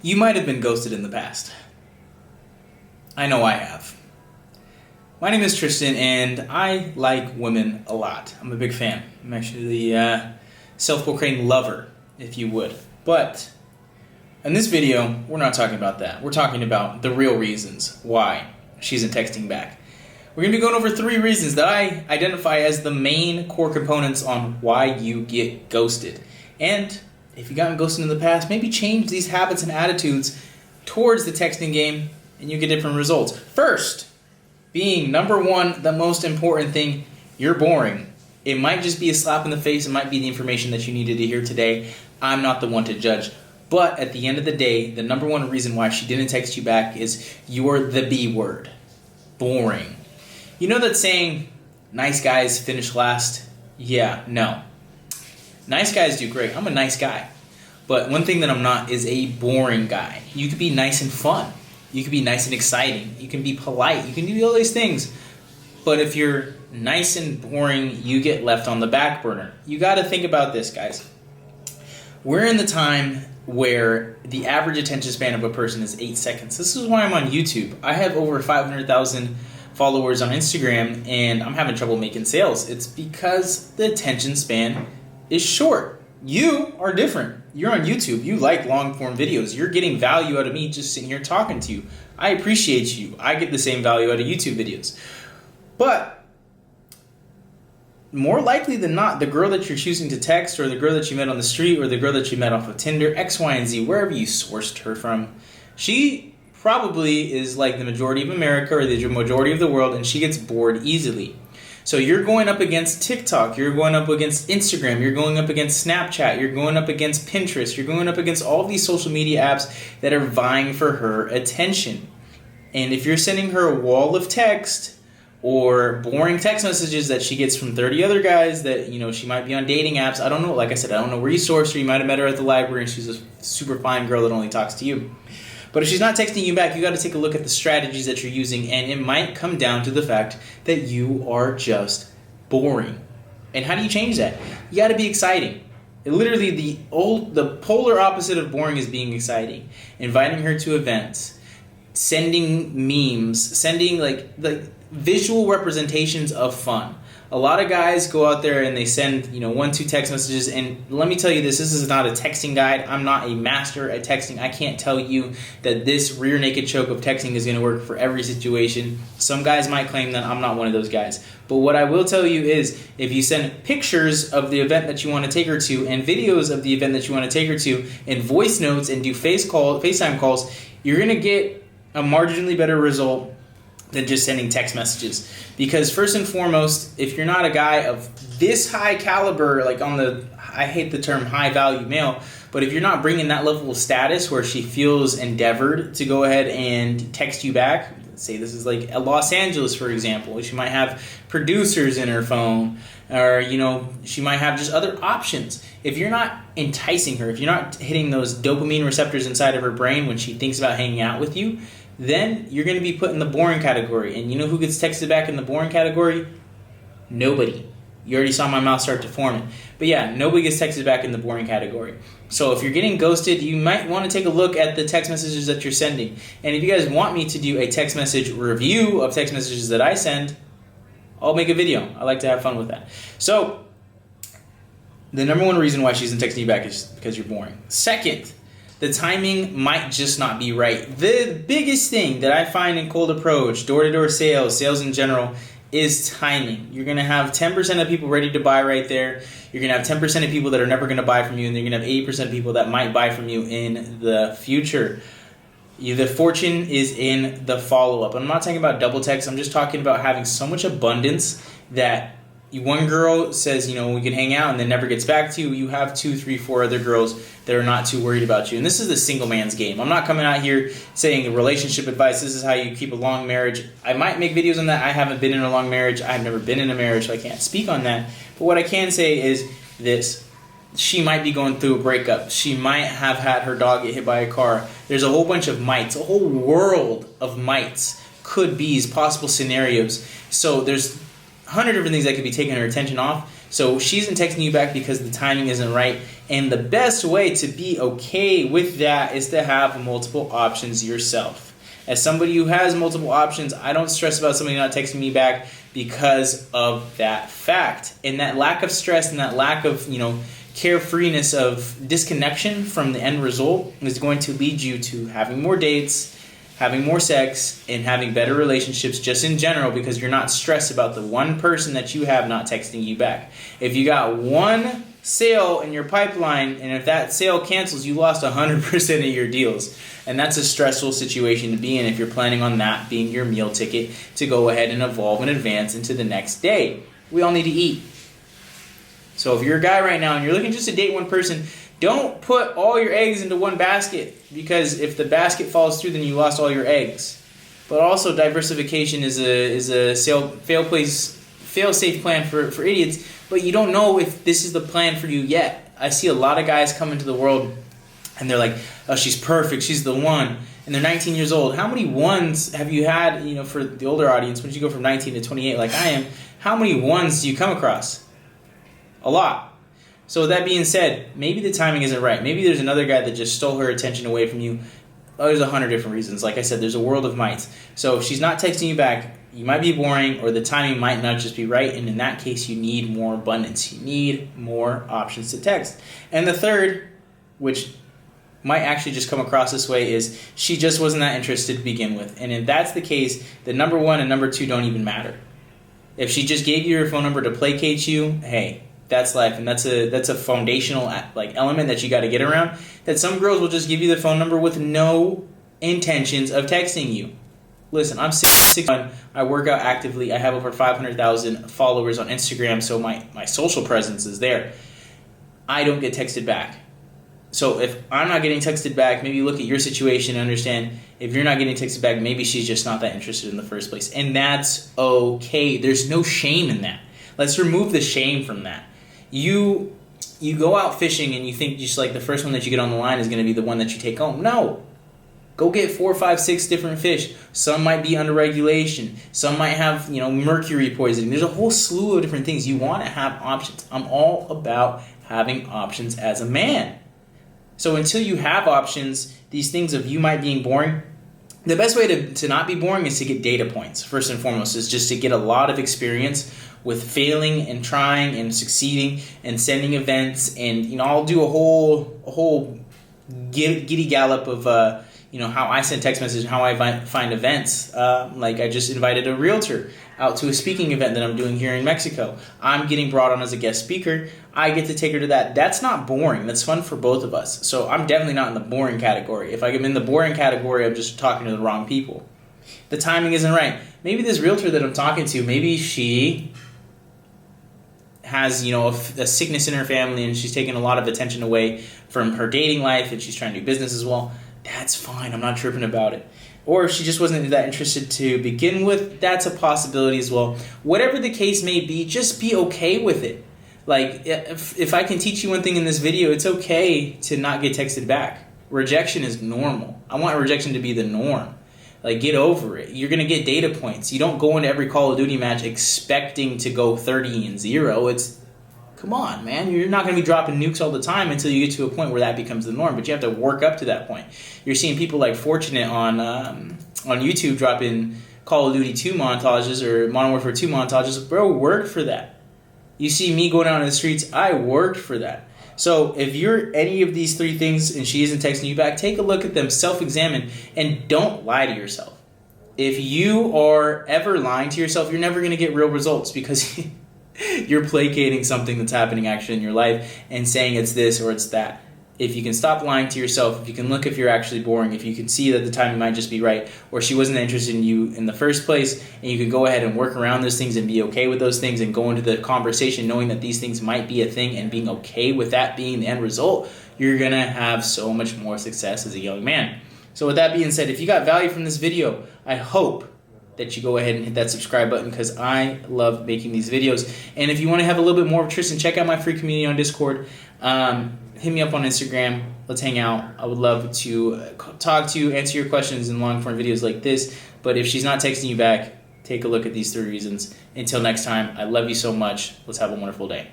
You might have been ghosted in the past. I know I have. My name is Tristan, and I like women a lot. I'm a big fan. I'm actually the self-proclaimed lover, if you would. But in this video, we're not talking about that. We're talking about the real reasons why she isn't texting back. We're going to be going over 3 reasons that I identify as the main core components on why you get ghosted. And if you've gotten ghosted in the past, maybe change these habits and attitudes towards the texting game and you get different results. First, being number 1, the most important thing, you're boring. It might just be a slap in the face. It might be the information that you needed to hear today. I'm not the one to judge. But at the end of the day, the number 1 reason why she didn't text you back is you're the B word. Boring. You know that saying, nice guys finish last? Yeah, no. Nice guys do great. I'm a nice guy. But one thing that I'm not is a boring guy. You could be nice and fun. You can be nice and exciting. You can be polite. You can do all these things. But if you're nice and boring, you get left on the back burner. You got to think about this, guys. We're in the time where the average attention span of a person is 8 seconds. This is why I'm on YouTube. I have over 500,000 followers on Instagram, and I'm having trouble making sales. It's because the attention span is short. You are different. You're on YouTube. You like long-form videos. You're getting value out of me just sitting here talking to you. I appreciate you. I get the same value out of YouTube videos. But more likely than not, the girl that you're choosing to text, or the girl that you met on the street, or the girl that you met off of Tinder, X, Y, and Z, wherever you sourced her from, she probably is like the majority of America or the majority of the world, and she gets bored easily. So you're going up against TikTok, you're going up against Instagram, you're going up against Snapchat, you're going up against Pinterest, you're going up against all these social media apps that are vying for her attention. And if you're sending her a wall of text or boring text messages that she gets from 30 other guys that, she might be on dating apps, I don't know, like I said, I don't know where you sourced her, you might have met her at the library and she's a super fine girl that only talks to you. But if she's not texting you back, you got to take a look at the strategies that you're using, and it might come down to the fact that you are just boring. And how do you change that? You got to be exciting. Literally, the polar opposite of boring is being exciting. Inviting her to events, sending memes, sending like visual representations of fun. A lot of guys go out there and they send, 1, 2 text messages, and let me tell you this is not a texting guide. I'm not a master at texting. I can't tell you that this rear naked choke of texting is going to work for every situation. Some guys might claim that. I'm not one of those guys. But what I will tell you is if you send pictures of the event that you want to take her to and videos of the event that you want to take her to and voice notes and do FaceTime calls, you're going to get a marginally better result than just sending text messages. Because first and foremost, if you're not a guy of this high caliber, like I hate the term high value male, but if you're not bringing that level of status where she feels endeavored to go ahead and text you back, say this is like Los Angeles, for example, she might have producers in her phone, or she might have just other options. If you're not enticing her, if you're not hitting those dopamine receptors inside of her brain when she thinks about hanging out with you, then you're going to be put in the boring category. And you know who gets texted back in the boring category? Nobody. You already saw my mouth start to form it. But yeah, nobody gets texted back in the boring category. So if you're getting ghosted, you might want to take a look at the text messages that you're sending. And if you guys want me to do a text message review of text messages that I send, I'll make a video. I like to have fun with that. So the number 1 reason why she isn't texting you back is because you're boring. Second, the timing might just not be right. The biggest thing that I find in cold approach, door-to-door sales in general, is timing. You're going to have 10% of people ready to buy right there. You're going to have 10% of people that are never going to buy from you, and you're going to have 80% of people that might buy from you in the future. The fortune is in the follow-up. I'm not talking about double text. I'm just talking about having so much abundance that one girl says, we can hang out, and then never gets back to you. You have 2, 3, 4 other girls that are not too worried about you. And this is the single man's game. I'm not coming out here saying relationship advice. This is how you keep a long marriage. I might make videos on that. I haven't been in a long marriage. I've never been in a marriage, so I can't speak on that. But what I can say is this. She might be going through a breakup. She might have had her dog get hit by a car. There's a whole bunch of mights, a whole world of mights, could be's, possible scenarios. So there's 100 different things that could be taking her attention off. So she isn't texting you back because the timing isn't right. And the best way to be okay with that is to have multiple options yourself. As somebody who has multiple options, I don't stress about somebody not texting me back because of that fact. And that lack of stress and that lack of, carefreeness of disconnection from the end result is going to lead you to having more dates, having more sex, and having better relationships just in general, because you're not stressed about the one person that you have not texting you back. If you got one sale in your pipeline, and if that sale cancels, you lost 100% of your deals. And that's a stressful situation to be in if you're planning on that being your meal ticket to go ahead and evolve and advance into the next day. We all need to eat. So if you're a guy right now and you're looking just to date one person, don't put all your eggs into one basket, because if the basket falls through, then you lost all your eggs. But also, diversification is a fail-safe plan for idiots, but you don't know if this is the plan for you yet. I see a lot of guys come into the world and they're like, oh, she's perfect, she's the one, and they're 19 years old. How many ones have you had, for the older audience, when you go from 19 to 28 like I am, how many ones do you come across? A lot. So with that being said, maybe the timing isn't right. Maybe there's another guy that just stole her attention away from you. Oh, there's 100 different reasons. Like I said, there's a world of mights. So if she's not texting you back, you might be boring, or the timing might not just be right, and in that case, you need more abundance. You need more options to text. And the third, which might actually just come across this way, is she just wasn't that interested to begin with. And if that's the case, the number one and number two don't even matter. If she just gave you her phone number to placate you, hey, that's life, and that's a foundational element that you got to get around. That some girls will just give you the phone number with no intentions of texting you. Listen, I'm 6'1", I work out actively, I have over 500,000 followers on Instagram, so my social presence is there. I don't get texted back. So if I'm not getting texted back, maybe look at your situation and understand, if you're not getting texted back, maybe she's just not that interested in the first place. And that's okay. There's no shame in that. Let's remove the shame from that. You go out fishing and you think just like the first one that you get on the line is going to be the one that you take home. No. Go get 4, 5, 6 different fish. Some might be under regulation. Some might have, mercury poisoning. There's a whole slew of different things. You want to have options. I'm all about having options as a man. So until you have options, these things of you might being boring, the best way to not be boring is to get data points. First and foremost is just to get a lot of experience with failing and trying and succeeding and sending events, and I'll do a whole giddy gallop of how I send text messages, how I find events. Like I just invited a realtor out to a speaking event that I'm doing here in Mexico. I'm getting brought on as a guest speaker. I get to take her to that. That's not boring. That's fun for both of us. So I'm definitely not in the boring category. If I'm in the boring category, I'm just talking to the wrong people. The timing isn't right. Maybe this realtor that I'm talking to, maybe she has a sickness in her family and she's taking a lot of attention away from her dating life, and she's trying to do business as well. That's fine. I'm not tripping about it. Or if she just wasn't that interested to begin with, that's a possibility as well. Whatever the case may be, just be okay with it. Like, if I can teach you one thing in this video, it's okay to not get texted back. Rejection is normal. I want rejection to be the norm. Like, get over it. You're going to get data points. You don't go into every Call of Duty match expecting to go 30-0. Come on, man. You're not going to be dropping nukes all the time until you get to a point where that becomes the norm. But you have to work up to that point. You're seeing people like Fortunate on YouTube dropping Call of Duty 2 montages or Modern Warfare 2 montages. Bro, work for that. You see me going out in the streets, I worked for that. So if you're any of these three things and she isn't texting you back, take a look at them, self-examine, and don't lie to yourself. If you are ever lying to yourself, you're never going to get real results, because you're placating something that's happening actually in your life and saying it's this or it's that. If you can stop lying to yourself, if you can look if you're actually boring, if you can see that the timing might just be right, or she wasn't interested in you in the first place, and you can go ahead and work around those things and be okay with those things and go into the conversation knowing that these things might be a thing and being okay with that being the end result, you're going to have so much more success as a young man. So with that being said, if you got value from this video, I hope that you go ahead and hit that subscribe button, because I love making these videos. And if you want to have a little bit more of Tristan, check out my free community on Discord. Hit me up on Instagram. Let's hang out. I would love to talk to you, answer your questions in long-form videos like this. But if she's not texting you back, take a look at these 3 reasons. Until next time, I love you so much. Let's have a wonderful day.